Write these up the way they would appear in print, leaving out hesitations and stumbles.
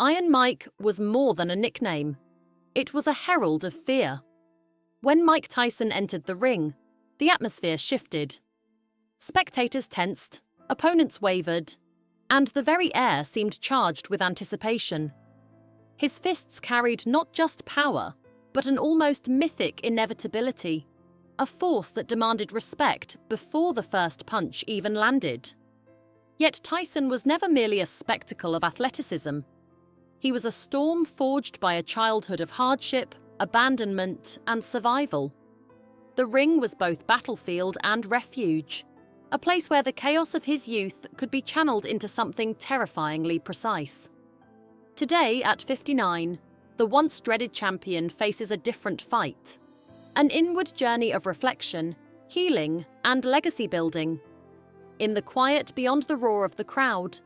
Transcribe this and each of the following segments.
Iron Mike was more than a nickname. It was a herald of fear. When Mike Tyson entered the ring, the atmosphere shifted. Spectators tensed, opponents wavered, and the very air seemed charged with anticipation. His fists carried not just power, but an almost mythic inevitability, a force that demanded respect before the first punch even landed. Yet Tyson was never merely a spectacle of athleticism. He was a storm forged by a childhood of hardship, abandonment, and survival. The ring was both battlefield and refuge, a place where the chaos of his youth could be channeled into something terrifyingly precise. Today, at 59, the once-dreaded champion faces a different fight. An inward journey of reflection, healing, and legacy building. In the quiet beyond the roar of the crowd,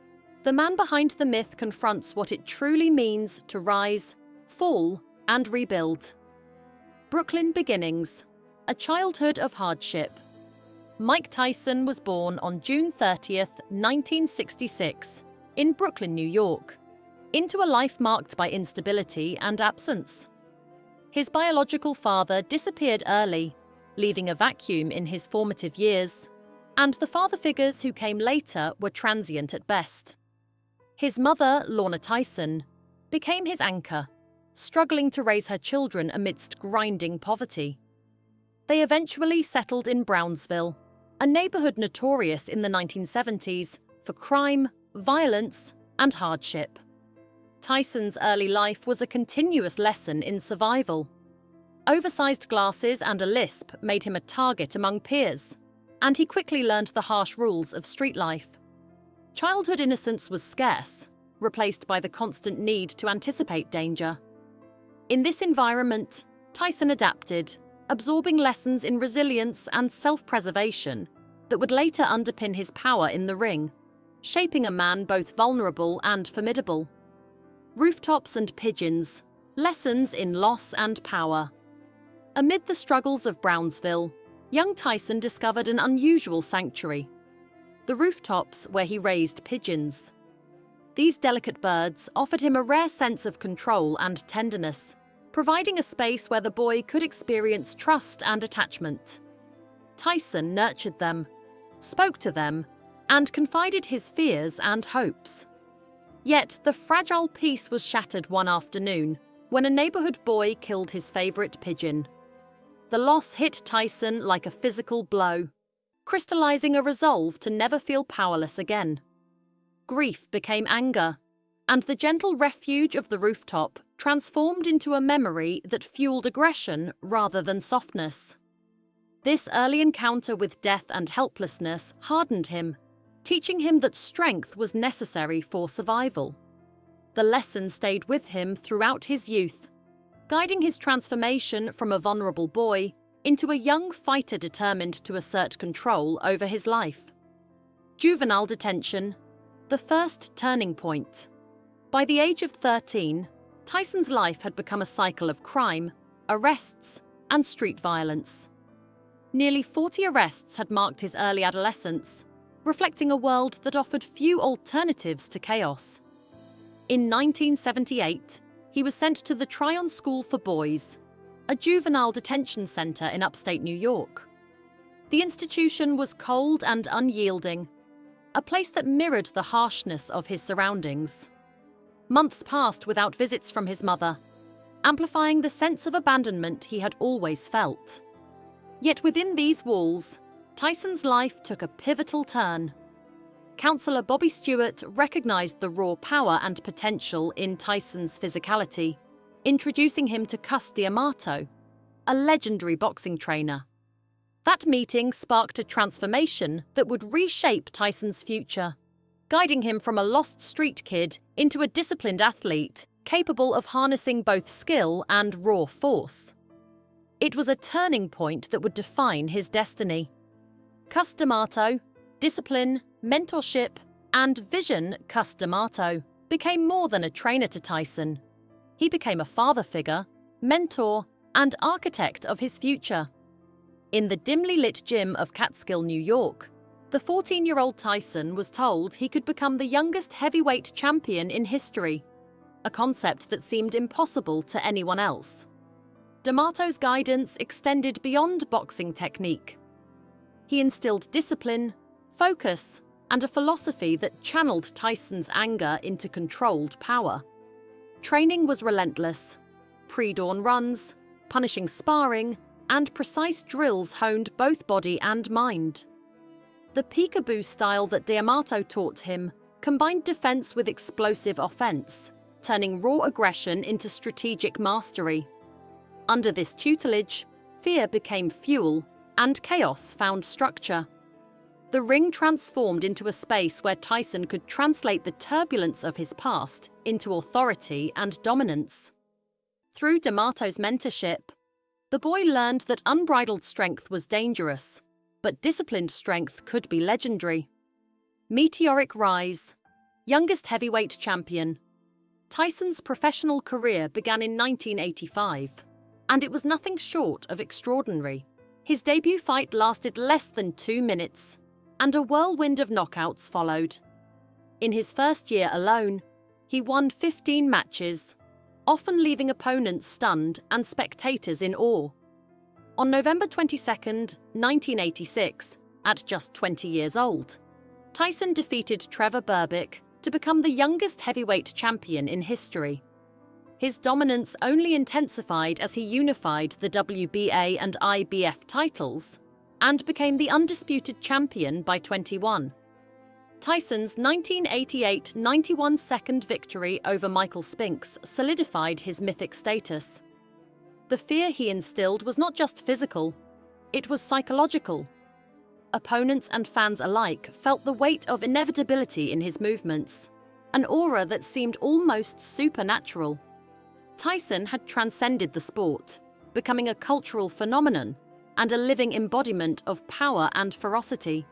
the man behind the myth confronts what it truly means to rise, fall, and rebuild. Brooklyn beginnings, a childhood of hardship. Mike Tyson was born on June 30th, 1966, in Brooklyn, New York, into a life marked by instability and absence. His biological father disappeared early, leaving a vacuum in his formative years, and the father figures who came later were transient at best. His mother, Lorna Tyson, became his anchor, struggling to raise her children amidst grinding poverty. They eventually settled in Brownsville, a neighborhood notorious in the 1970s for crime, violence, and hardship. Tyson's early life was a continuous lesson in survival. Oversized glasses and a lisp made him a target among peers, and he quickly learned the harsh rules of street life. Childhood innocence was scarce, replaced by the constant need to anticipate danger. In this environment, Tyson adapted, absorbing lessons in resilience and self-preservation that would later underpin his power in the ring, shaping a man both vulnerable and formidable. Rooftops and pigeons, lessons in loss and power. Amid the struggles of Brownsville, young Tyson discovered an unusual sanctuary: the rooftops where he raised pigeons. These delicate birds offered him a rare sense of control and tenderness, providing a space where the boy could experience trust and attachment. Tyson nurtured them, spoke to them, and confided his fears and hopes. Yet the fragile peace was shattered one afternoon when a neighborhood boy killed his favorite pigeon. The loss hit Tyson like a physical blow, crystallizing a resolve to never feel powerless again. Grief became anger, and the gentle refuge of the rooftop transformed into a memory that fueled aggression rather than softness. This early encounter with death and helplessness hardened him, teaching him that strength was necessary for survival. The lesson stayed with him throughout his youth, guiding his transformation from a vulnerable boy into a young fighter determined to assert control over his life. Juvenile detention, the first turning point. By the age of 13, Tyson's life had become a cycle of crime, arrests, and street violence. Nearly 40 arrests had marked his early adolescence, reflecting a world that offered few alternatives to chaos. In 1978, he was sent to the Tryon School for Boys, a juvenile detention center in upstate New York. The institution was cold and unyielding, a place that mirrored the harshness of his surroundings. Months passed without visits from his mother, amplifying the sense of abandonment he had always felt. Yet within these walls, Tyson's life took a pivotal turn. Counselor Bobby Stewart recognized the raw power and potential in Tyson's physicality, introducing him to Cus D'Amato, a legendary boxing trainer. That meeting sparked a transformation that would reshape Tyson's future, guiding him from a lost street kid into a disciplined athlete capable of harnessing both skill and raw force. It was a turning point that would define his destiny. Cus D'Amato, discipline, mentorship, and vision. Cus D'Amato became more than a trainer to Tyson. He became a father figure, mentor, and architect of his future. In the dimly lit gym of Catskill, New York, the 14-year-old Tyson was told he could become the youngest heavyweight champion in history. a concept that seemed impossible to anyone else. D'Amato's guidance extended beyond boxing technique. He instilled discipline, focus, and a philosophy that channeled Tyson's anger into controlled power. Training was relentless. Pre-dawn runs, punishing sparring, and precise drills honed both body and mind. The peekaboo style that D'Amato taught him combined defense with explosive offense, turning raw aggression into strategic mastery. Under this tutelage, fear became fuel, and chaos found structure. The ring transformed into a space where Tyson could translate the turbulence of his past into authority and dominance. Through D'Amato's mentorship, the boy learned that unbridled strength was dangerous, but disciplined strength could be legendary. Meteoric rise. Youngest heavyweight champion. Tyson's professional career began in 1985, and it was nothing short of extraordinary. His debut fight lasted less than 2 minutes, and a whirlwind of knockouts followed. In his first year alone, he won 15 matches, often leaving opponents stunned and spectators in awe. On November 22, 1986, at just 20 years old, Tyson defeated Trevor Berbick to become the youngest heavyweight champion in history. His dominance only intensified as he unified the WBA and IBF titles and became the undisputed champion by 21. Tyson's 1988 91-second victory over Michael Spinks solidified his mythic status. The fear he instilled was not just physical, it was psychological. Opponents and fans alike felt the weight of inevitability in his movements, an aura that seemed almost supernatural. Tyson had transcended the sport, becoming a cultural phenomenon and a living embodiment of power and ferocity.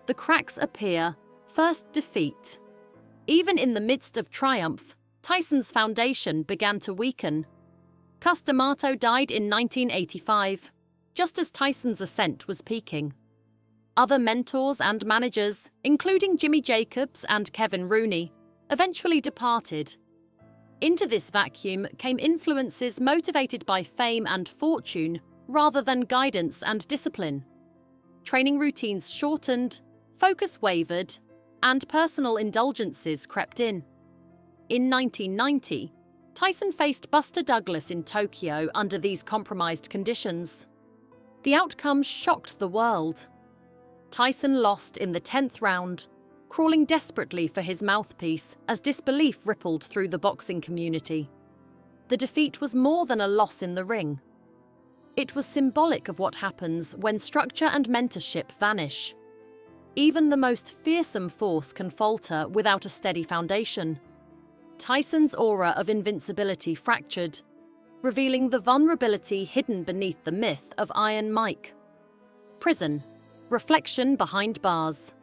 The cracks appear, first defeat. Even in the midst of triumph, Tyson's foundation began to weaken. D'Amato died in 1985, just as Tyson's ascent was peaking. Other mentors and managers, including Jimmy Jacobs and Kevin Rooney, eventually departed. Into this vacuum came influences motivated by fame and fortune rather than guidance and discipline. Training routines shortened, focus wavered, and personal indulgences crept in. In 1990, Tyson faced Buster Douglas in Tokyo under these compromised conditions. The outcome shocked the world. Tyson lost in the 10th round, crawling desperately for his mouthpiece as disbelief rippled through the boxing community. The defeat was more than a loss in the ring. It was symbolic of what happens when structure and mentorship vanish. Even the most fearsome force can falter without a steady foundation. Tyson's aura of invincibility fractured, revealing the vulnerability hidden beneath the myth of Iron Mike. Prison. Reflection behind bars.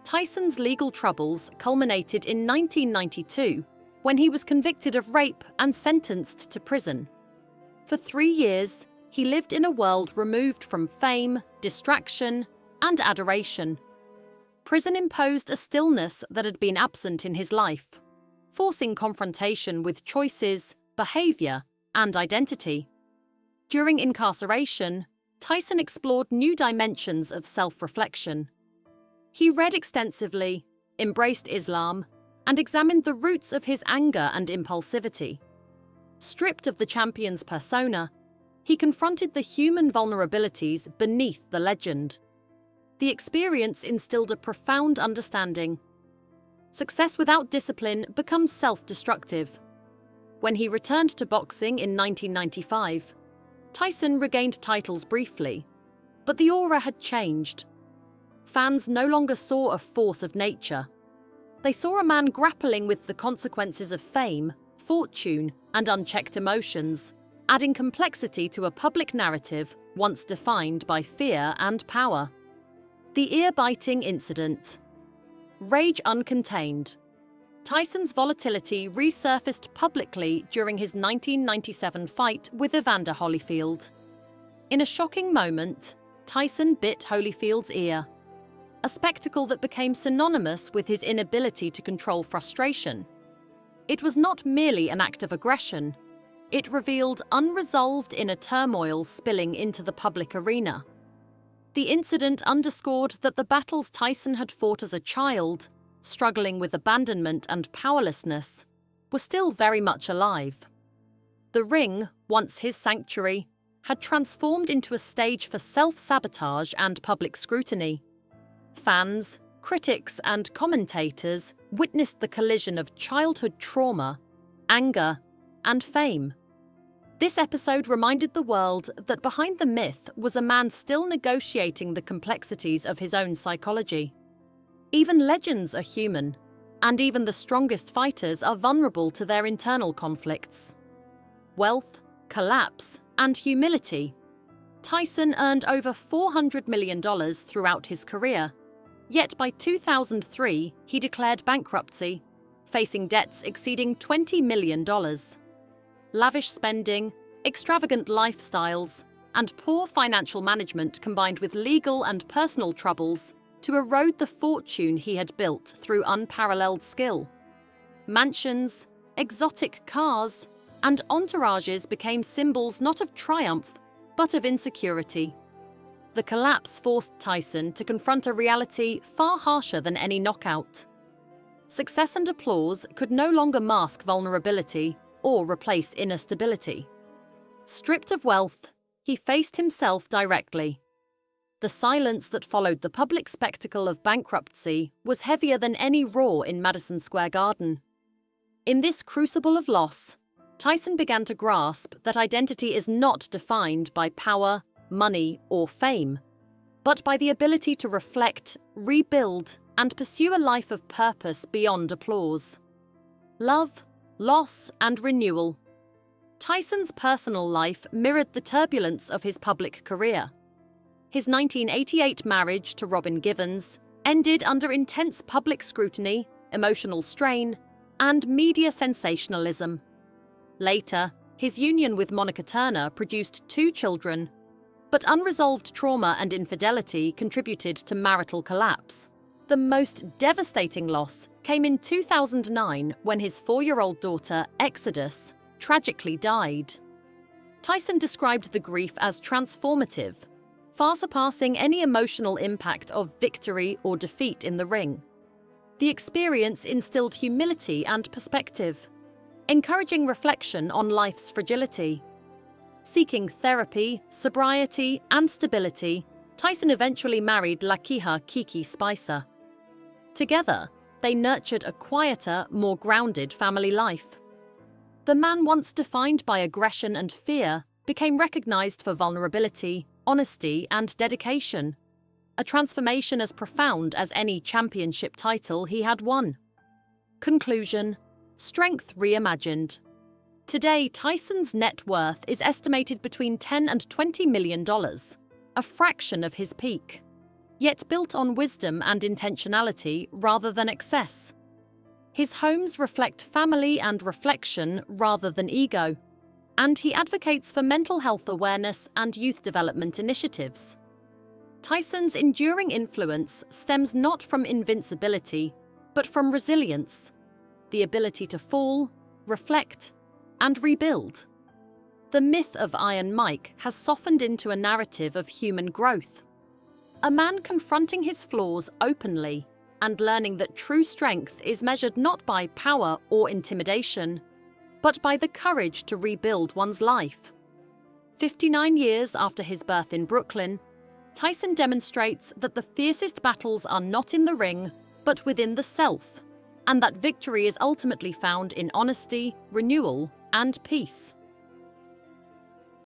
Tyson's legal troubles culminated in 1992 when he was convicted of rape and sentenced to prison. For 3 years, he lived in a world removed from fame, distraction, and adoration. Prison imposed a stillness that had been absent in his life, forcing confrontation with choices, behavior, and identity. During incarceration, Tyson explored new dimensions of self-reflection. He read extensively, embraced Islam, and examined the roots of his anger and impulsivity. Stripped of the champion's persona, he confronted the human vulnerabilities beneath the legend. The experience instilled a profound understanding. Success without discipline becomes self-destructive. When he returned to boxing in 1995, Tyson regained titles briefly, but the aura had changed. Fans no longer saw a force of nature. They saw a man grappling with the consequences of fame, fortune, and unchecked emotions, adding complexity to a public narrative once defined by fear and power. The ear-biting incident. Rage uncontained. Tyson's volatility resurfaced publicly during his 1997 fight with Evander Holyfield. In a shocking moment, Tyson bit Holyfield's ear, a spectacle that became synonymous with his inability to control frustration. It was not merely an act of aggression. It revealed unresolved inner turmoil spilling into the public arena. The incident underscored that the battles Tyson had fought as a child, struggling with abandonment and powerlessness, were still very much alive. The ring, once his sanctuary, had transformed into a stage for self-sabotage and public scrutiny. Fans, critics, and commentators witnessed the collision of childhood trauma, anger, and fame. This episode reminded the world that behind the myth was a man still negotiating the complexities of his own psychology. Even legends are human, and even the strongest fighters are vulnerable to their internal conflicts. Wealth, collapse, and humility. Tyson earned over $400 million throughout his career, yet by 2003 he declared bankruptcy, facing debts exceeding $20 million. Lavish spending, extravagant lifestyles, and poor financial management combined with legal and personal troubles to erode the fortune he had built through unparalleled skill. Mansions, exotic cars, and entourages became symbols not of triumph, but of insecurity. The collapse forced Tyson to confront a reality far harsher than any knockout. Success and applause could no longer mask vulnerability or replace inner stability. Stripped of wealth, he faced himself directly. The silence that followed the public spectacle of bankruptcy was heavier than any roar in Madison Square Garden. In this crucible of loss, Tyson began to grasp that identity is not defined by power, money, or fame, but by the ability to reflect, rebuild, and pursue a life of purpose beyond applause. Love, loss, and renewal. Tyson's personal life mirrored the turbulence of his public career. His 1988 marriage to Robin Givens ended under intense public scrutiny, emotional strain, and media sensationalism. Later, his union with Monica Turner produced 2 children, but unresolved trauma and infidelity contributed to marital collapse. The most devastating loss came in 2009 when his 4-year-old daughter, Exodus, tragically died. Tyson described the grief as transformative, far surpassing any emotional impact of victory or defeat in the ring. The experience instilled humility and perspective, encouraging reflection on life's fragility. Seeking therapy, sobriety, and stability, Tyson eventually married Lakiha Kiki Spicer. Together, they nurtured a quieter, more grounded family life. The man once defined by aggression and fear became recognized for vulnerability, honesty, and dedication, a transformation as profound as any championship title he had won. Conclusion: strength reimagined. Today, Tyson's net worth is estimated between $10 and $20 million, a fraction of his peak, yet built on wisdom and intentionality rather than excess. His homes reflect family and reflection rather than ego, and he advocates for mental health awareness and youth development initiatives. Tyson's enduring influence stems not from invincibility, but from resilience, the ability to fall, reflect, and rebuild. The myth of Iron Mike has softened into a narrative of human growth. A man confronting his flaws openly and learning that true strength is measured not by power or intimidation, but by the courage to rebuild one's life. 59 years after his birth in Brooklyn, Tyson demonstrates that the fiercest battles are not in the ring, but within the self, and that victory is ultimately found in honesty, renewal, and peace.